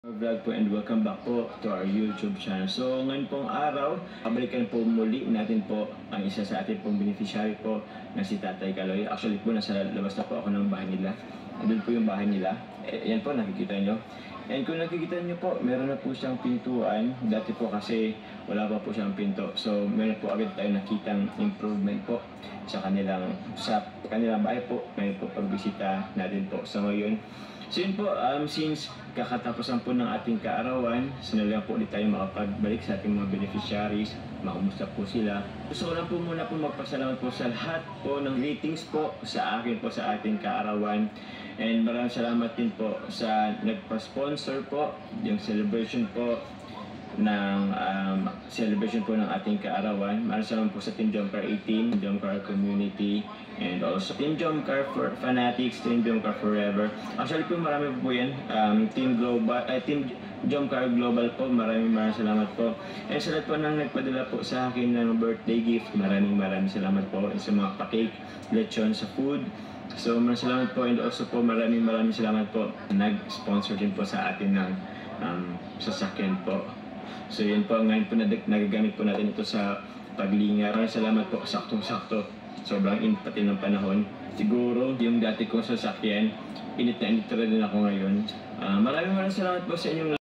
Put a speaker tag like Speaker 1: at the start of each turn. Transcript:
Speaker 1: Vlog po and welcome back po to our YouTube channel. So ngayon pong araw, pabalikan po muli natin po ang isa sa ating pong beneficiary po na si Tatay Kaloy. Actually po nasa labas na po ako ng bahay nila. Andun po yung bahay nila. Yan po nakikita nyo. And kung nakikita nyo po, meron na po siyang pintuan. Dati po kasi wala pa po siyang pinto. So meron po agad tayo nakitang improvement po sa kanilang bahay po. Ngayon po pagbisita natin po. So ngayon, so yun po, since kakatapusan po ng ating kaarawan, sinalang po ulit tayo makapagbalik sa ating mga beneficiaries, makumusta po sila. Gusto ko lang po muna po magpasalamat po sa lahat po ng greetings po sa akin po sa ating kaarawan. And maraming salamat din po sa nagpa-sponsor po, yung celebration po ng celebration po ng ating kaarawan. Maraming salamat po sa Team Jomcar 18, Jomcar Community, and also Team Jomcar for Fanatics, Team Jomcar Forever. Actually po marami po yan. Team Jomcar Global po, maraming salamat po. And sa lahat po nang nagpadala po sa akin ng birthday gift, maraming salamat po. And sa mga pa-cake, lechon, sa food. So maraming salamat po, and also po maraming salamat po. Nag-sponsor din po sa atin ng sasakyan po. So yun po, ngayon po nagagamit po natin ito sa paglingar. Maraming salamat po, saktong-sakto. Sobrang init pati ng panahon. Siguro yung dati kong sasakyan, init na rin ako ngayon. Maraming salamat po sa inyong